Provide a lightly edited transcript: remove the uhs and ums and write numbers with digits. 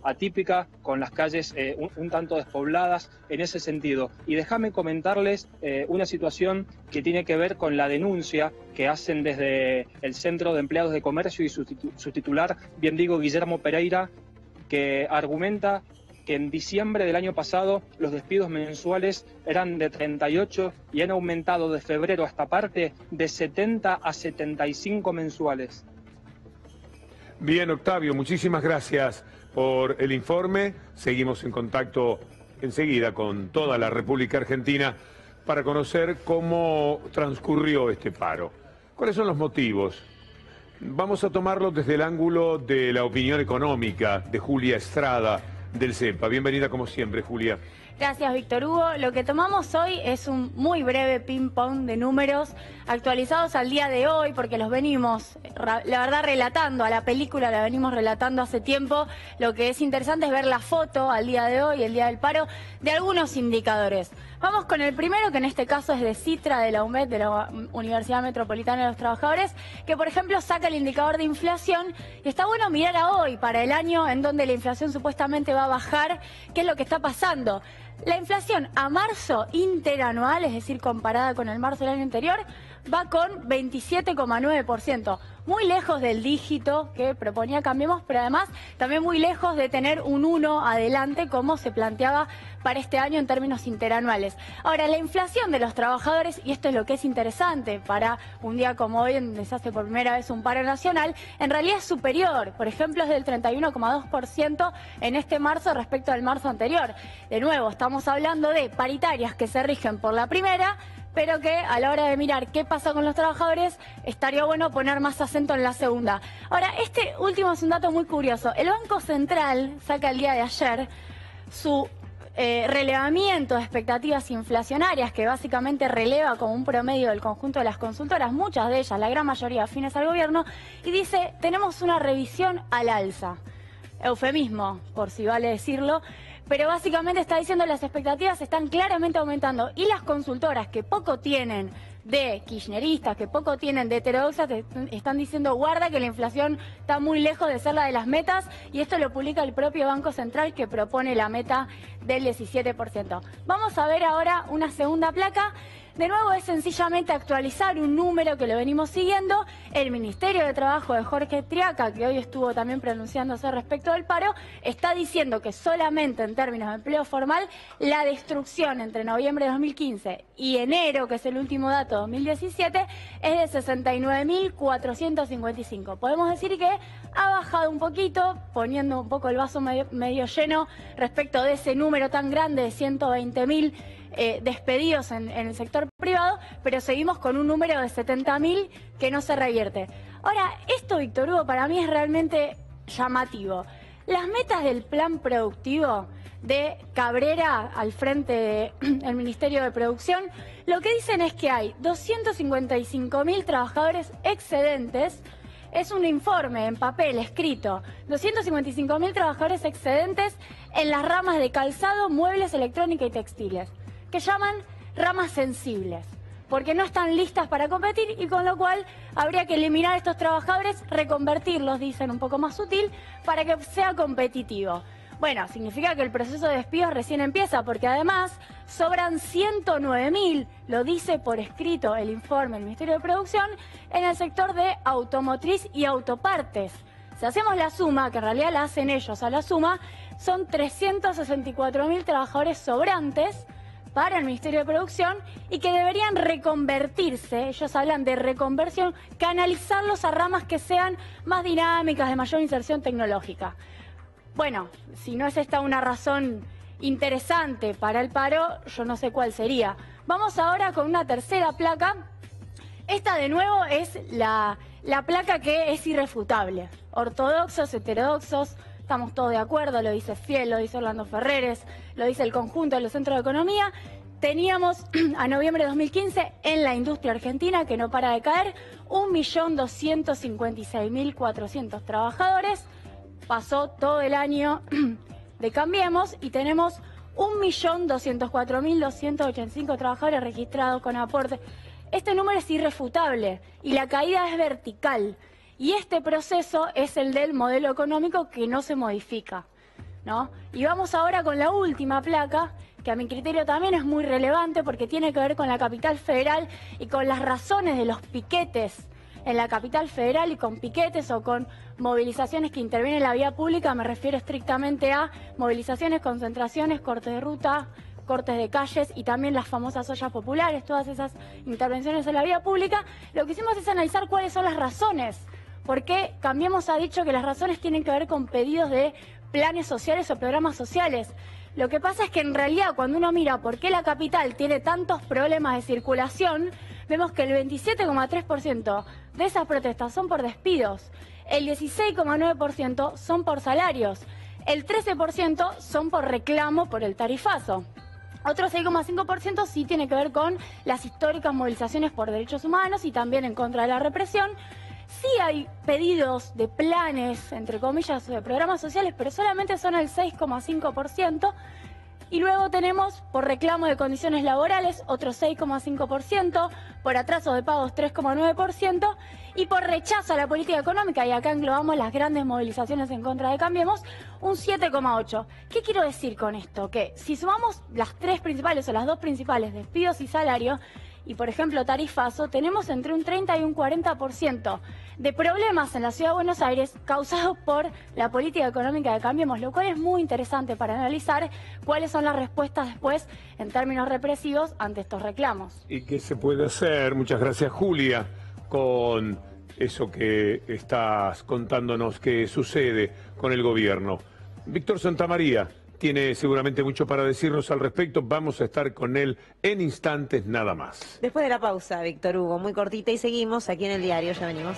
atípica, con las calles un tanto despobladas en ese sentido. Y déjame comentarles una situación que tiene que ver con la denuncia que hacen desde el Centro de Empleados de Comercio y su titular, bien digo, Guillermo Pereira, que argumenta que en diciembre del año pasado los despidos mensuales eran de 38 y han aumentado de febrero a esta parte de 70 a 75 mensuales. Bien, Octavio, muchísimas gracias por el informe. Seguimos en contacto enseguida con toda la República Argentina para conocer cómo transcurrió este paro. ¿Cuáles son los motivos? Vamos a tomarlo desde el ángulo de la opinión económica de Julia Estrada, del CEPA. Bienvenida como siempre, Julia. Gracias, Víctor Hugo. Lo que tomamos hoy es un muy breve ping-pong de números actualizados al día de hoy, porque los venimos, la verdad, relatando. A la película la venimos relatando hace tiempo. Lo que es interesante es ver la foto al día de hoy, el día del paro, de algunos indicadores. Vamos con el primero, que en este caso es de Citra, de la UMED, de la Universidad Metropolitana de los Trabajadores, que por ejemplo saca el indicador de inflación, y está bueno mirar a hoy, para el año en donde la inflación supuestamente va a bajar, qué es lo que está pasando. La inflación a marzo interanual, es decir, comparada con el marzo del año anterior, va con 27,9%, muy lejos del dígito que proponía Cambiemos, pero además también muy lejos de tener un 1 adelante como se planteaba para este año en términos interanuales. Ahora, la inflación de los trabajadores, y esto es lo que es interesante para un día como hoy, en donde se hace por primera vez un paro nacional, en realidad es superior. Por ejemplo, es del 31,2% en este marzo respecto al marzo anterior. De nuevo, estamos hablando de paritarias que se rigen por la primera, pero que a la hora de mirar qué pasa con los trabajadores, estaría bueno poner más acento en la segunda. Ahora, este último es un dato muy curioso. El Banco Central saca el día de ayer su relevamiento de expectativas inflacionarias, que básicamente releva como un promedio del conjunto de las consultoras, muchas de ellas, la gran mayoría afines al gobierno, y dice, tenemos una revisión al alza. Eufemismo, por si vale decirlo, pero básicamente está diciendo las expectativas están claramente aumentando, y las consultoras que poco tienen de kirchneristas, que poco tienen de heterodoxas, están diciendo guarda que la inflación está muy lejos de ser la de las metas, y esto lo publica el propio Banco Central, que propone la meta del 17%. Vamos a ver ahora una segunda placa. De nuevo es sencillamente actualizar un número que lo venimos siguiendo. El Ministerio de Trabajo de Jorge Triaca, que hoy estuvo también pronunciándose respecto del paro, está diciendo que solamente en términos de empleo formal, la destrucción entre noviembre de 2015 y enero, que es el último dato, 2017, es de 69.455. Podemos decir que ha bajado un poquito, poniendo un poco el vaso medio lleno respecto de ese número tan grande de 120.000 despedidos en el sector privado, pero seguimos con un número de 70.000 que no se revierte. Ahora, esto, Víctor Hugo, para mí es realmente llamativo. Las metas del plan productivo de Cabrera al frente del Ministerio de Producción, lo que dicen es que hay 255.000 trabajadores excedentes. Es un informe en papel escrito, 255.000 trabajadores excedentes en las ramas de calzado, muebles, electrónica y textiles, que llaman ramas sensibles, porque no están listas para competir, y con lo cual habría que eliminar a estos trabajadores, reconvertirlos, dicen un poco más sutil, para que sea competitivo. Bueno, significa que el proceso de despidos recién empieza, porque además sobran 109.000, lo dice por escrito el informe del Ministerio de Producción, en el sector de automotriz y autopartes. Si hacemos la suma, que en realidad la hacen ellos a la suma, son 364.000 trabajadores sobrantes para el Ministerio de Producción, y que deberían reconvertirse, ellos hablan de reconversión, canalizarlos a ramas que sean más dinámicas, de mayor inserción tecnológica. Bueno, si no es esta una razón interesante para el paro, yo no sé cuál sería. Vamos ahora con una tercera placa. Esta de nuevo es la placa que es irrefutable. Ortodoxos, heterodoxos, estamos todos de acuerdo, lo dice Fiel, lo dice Orlando Ferreres, lo dice el conjunto de los centros de economía. Teníamos a noviembre de 2015 en la industria argentina, que no para de caer, 1.256.400 trabajadores. Pasó todo el año de Cambiemos y tenemos 1.204.285 trabajadores registrados con aporte. Este número es irrefutable y la caída es vertical. Y este proceso es el del modelo económico, que no se modifica. ¿no? Y vamos ahora con la última placa, que a mi criterio también es muy relevante porque tiene que ver con la capital federal y con las razones de los piquetes en la capital federal, y con piquetes o con movilizaciones que intervienen en la vía pública me refiero estrictamente a movilizaciones, concentraciones, cortes de ruta, cortes de calles y también las famosas ollas populares, todas esas intervenciones en la vía pública. Lo que hicimos es analizar cuáles son las razones. Porque Cambiemos ha dicho que las razones tienen que ver con pedidos de planes sociales o programas sociales. Lo que pasa es que en realidad cuando uno mira por qué la capital tiene tantos problemas de circulación, vemos que el 27,3% de esas protestas son por despidos, el 16,9% son por salarios, el 13% son por reclamo por el tarifazo. Otro 6,5% sí tiene que ver con las históricas movilizaciones por derechos humanos y también en contra de la represión. Sí hay pedidos de planes, entre comillas, de programas sociales, pero solamente son el 6,5%. Y luego tenemos por reclamo de condiciones laborales otro 6,5%, por atraso de pagos 3,9% y por rechazo a la política económica, y acá englobamos las grandes movilizaciones en contra de Cambiemos, un 7,8%. ¿Qué quiero decir con esto? Que si sumamos las tres principales o las dos principales, despidos y salario, y por ejemplo tarifazo, tenemos entre un 30 y un 40% de problemas en la Ciudad de Buenos Aires causados por la política económica de Cambiemos, lo cual es muy interesante para analizar cuáles son las respuestas después en términos represivos ante estos reclamos. ¿Y qué se puede hacer? Muchas gracias, Julia, con eso que estás contándonos que sucede con el gobierno. Víctor Santamaría tiene seguramente mucho para decirnos al respecto. Vamos a estar con él en instantes nada más. Después de la pausa, Víctor Hugo, muy cortita, y seguimos aquí en El Diario. Ya venimos.